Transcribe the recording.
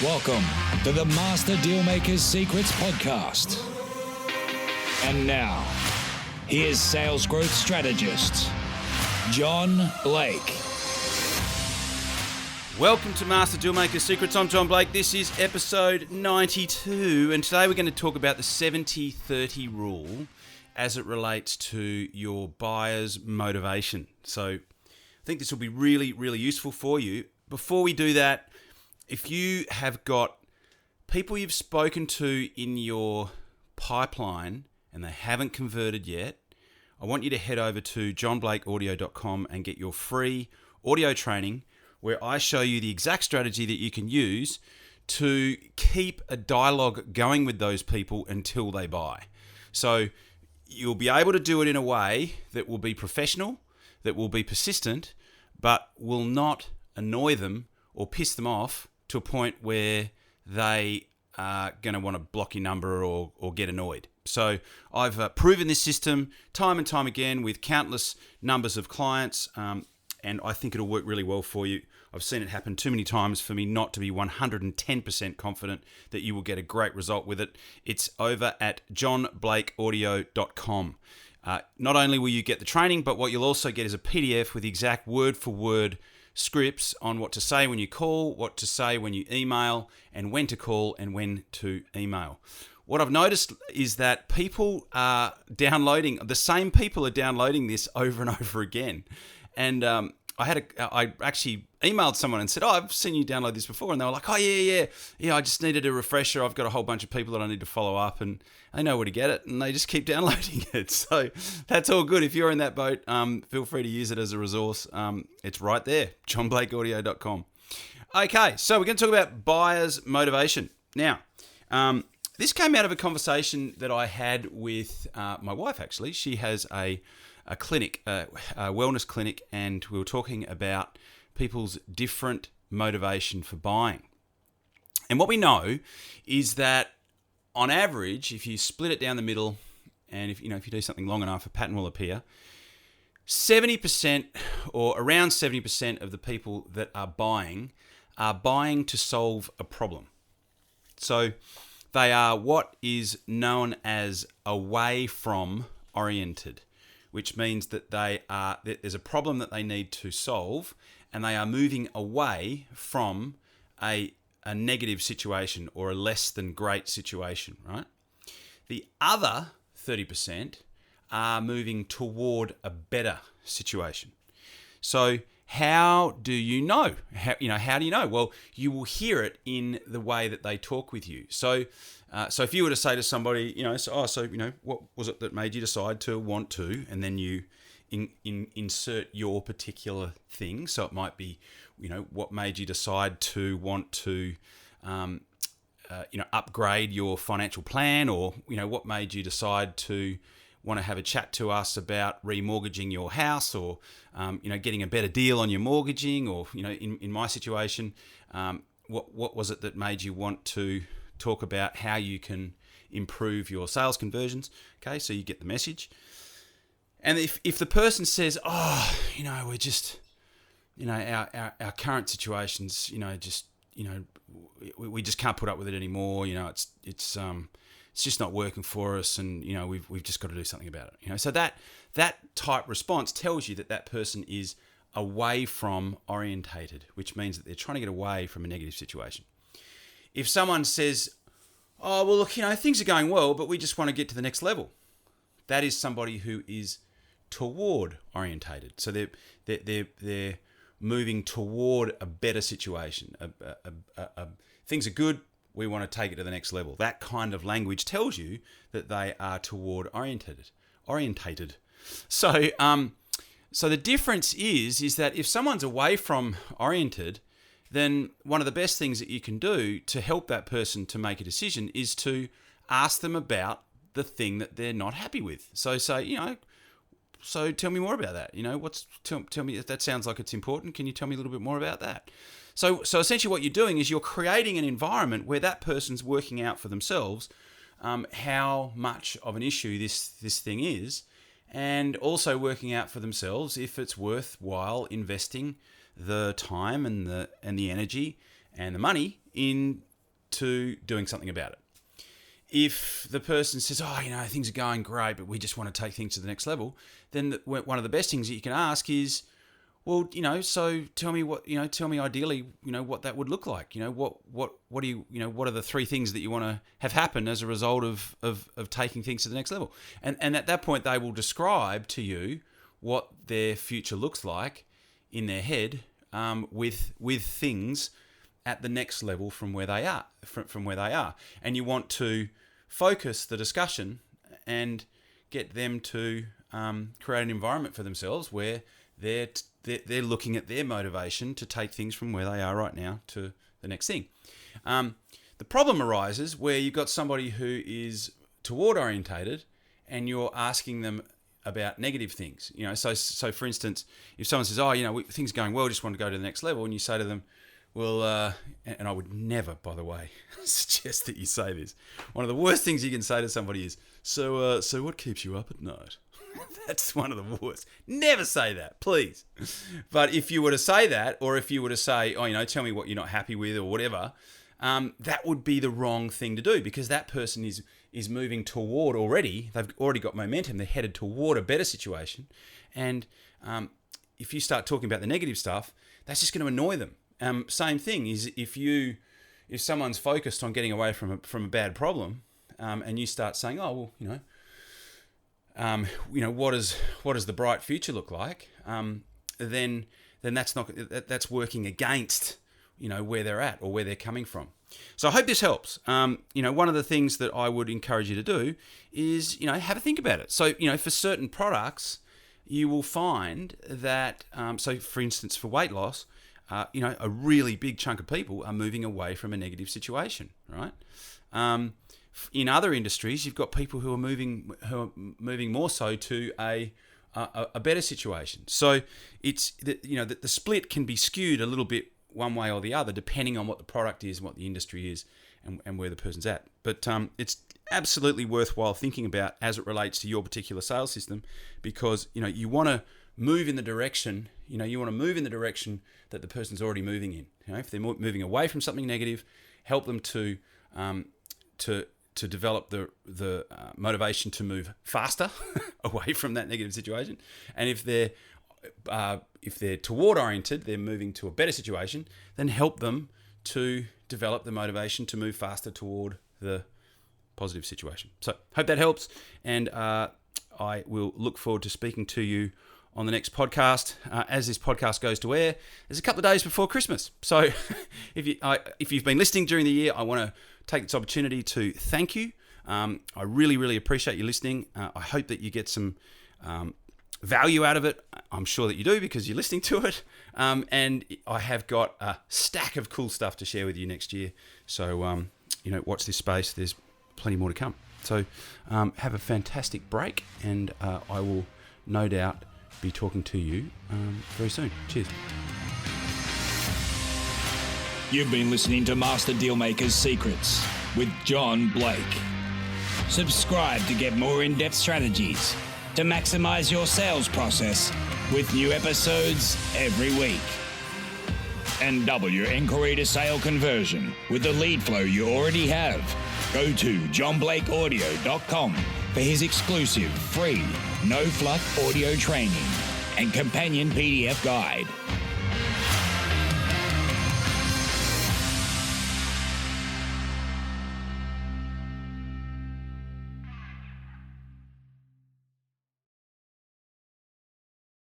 Welcome to the Master Dealmakers Secrets Podcast. And now, here's sales growth strategist, John Blake. Welcome to Master Dealmakers Secrets. I'm John Blake. This is episode 92, and today we're going to talk about the 70-30 rule as it relates to your buyer's motivation. So I think this will be really, really useful for you. Before we do that, if you have got people you've spoken to in your pipeline and they haven't converted yet, I want you to head over to johnblakeaudio.com and get your free audio training where I show you the exact strategy that you can use to keep a dialogue going with those people until they buy. So you'll be able to do it in a way that will be professional, that will be persistent, but will not annoy them or piss them off to a point where they are going to want to block your number or get annoyed. So I've proven this system time and time again with countless numbers of clients, and I think it'll work really well for you. I've seen it happen too many times for me not to be 110% confident that you will get a great result with it. It's over at johnblakeaudio.com. Not only will you get the training, but what you'll also get is a PDF with exact word-for-word scripts on what to say when you call, what to say when you email, and when to call and when to email. What I've noticed is that people are downloading, the same people are downloading this over and over again. And I actually emailed someone and said, I've seen you download this before. And they were like, yeah, I just needed a refresher. I've got a whole bunch of people that I need to follow up, and they know where to get it, and they just keep downloading it. So that's all good. If you're in that boat, feel free to use it as a resource. It's right there, johnblakeaudio.com. Okay, so we're going to talk about buyer's motivation. Now, this came out of a conversation that I had with my wife, actually. She has a clinic, a wellness clinic, and we were talking about people's different motivation for buying. And what we know is that on average, if you split it down the middle, and if you do something long enough, a pattern will appear. 70% or around 70% of the people that are buying to solve a problem. So they are what is known as away from oriented, which means that there's a problem that they need to solve, and they are moving away from a negative situation or a less than great situation, right? The other 30% are moving toward a better situation. So how do you know? How do you know? Well, you will hear it in the way that they talk with you. So if you were to say to somebody, what was it that made you decide to want to, and then you insert your particular thing. So it might be, what made you decide to want to, upgrade your financial plan, or, what made you decide to want to have a chat to us about remortgaging your house, or, getting a better deal on your mortgaging, or, in my situation, what was it that made you want to talk about how you can improve your sales conversions? Okay, so you get the message. And if the person says, we're just, our current situations, we just can't put up with it anymore. It's just not working for us, and we've just got to do something about it. So that type response tells you that person is away from orientated, which means that they're trying to get away from a negative situation. If someone says, oh well, look, things are going well, but we just want to get to the next level, that is somebody who is toward orientated. So they're moving toward a better situation. Things are good. We want to take it to the next level. That kind of language tells you that they are toward orientated. So the difference is that if someone's away from oriented, then one of the best things that you can do to help that person to make a decision is to ask them about the thing that they're not happy with. So say, so tell me more about that. Tell me if that sounds like it's important. Can you tell me a little bit more about that? So essentially what you're doing is you're creating an environment where that person's working out for themselves how much of an issue this thing is, and also working out for themselves if it's worthwhile investing the time and the energy and the money into doing something about it. If the person says, things are going great, but we just want to take things to the next level, then one of the best things that you can ask is, well, so tell me tell me ideally, what that would look like. What do you, what are the three things that you want to have happen as a result of taking things to the next level? And at that point, they will describe to you what their future looks like in their head, with things at the next level from where they are, and you want to focus the discussion and get them to create an environment for themselves where they're looking at their motivation to take things from where they are right now to the next thing. The problem arises where you've got somebody who is toward orientated and you're asking them about negative things. So for instance, if someone says, things are going well, just want to go to the next level, and you say to them, well, and I would never, by the way, suggest that you say this. One of the worst things you can say to somebody is, so what keeps you up at night? That's one of the worst. Never say that, please. But if you were to say that, or if you were to say, tell me what you're not happy with or whatever, that would be the wrong thing to do, because that person is moving toward they've already got momentum, they're headed toward a better situation. And if you start talking about the negative stuff, that's just going to annoy them. Same thing is if someone's focused on getting away from a bad problem, and you start saying, what does the bright future look like? Then that's working against where they're at or where they're coming from. So I hope this helps. One of the things that I would encourage you to do is have a think about it. So for certain products, you will find that so for instance for weight loss, a really big chunk of people are moving away from a negative situation, right? In other industries, you've got people who are moving more so to a better situation. So it's the split can be skewed a little bit one way or the other depending on what the product is, what the industry is, and where the person's at. But it's absolutely worthwhile thinking about as it relates to your particular sales system, because you want to move in the direction. You want to move in the direction that the person's already moving in. If they're moving away from something negative, help them to develop the motivation to move faster away from that negative situation. And if they're toward oriented, they're moving to a better situation, then help them to develop the motivation to move faster toward the positive situation. So hope that helps, and I will look forward to speaking to you on the next podcast. As this podcast goes to air, there's a couple of days before Christmas. So if you've been listening during the year, I want to take this opportunity to thank you. I really, really appreciate you listening. I hope that you get some value out of it. I'm sure that you do, because you're listening to it. And I have got a stack of cool stuff to share with you next year. So, watch this space. There's plenty more to come. So have a fantastic break, and I will no doubt be talking to you very soon. Cheers. You've been listening to Master Dealmaker's Secrets with John Blake. Subscribe to get more in-depth strategies to maximize your sales process with new episodes every week. And double your inquiry to sale conversion with the lead flow you already have. Go to johnblakeaudio.com for his exclusive free no-fluff audio training and companion PDF guide.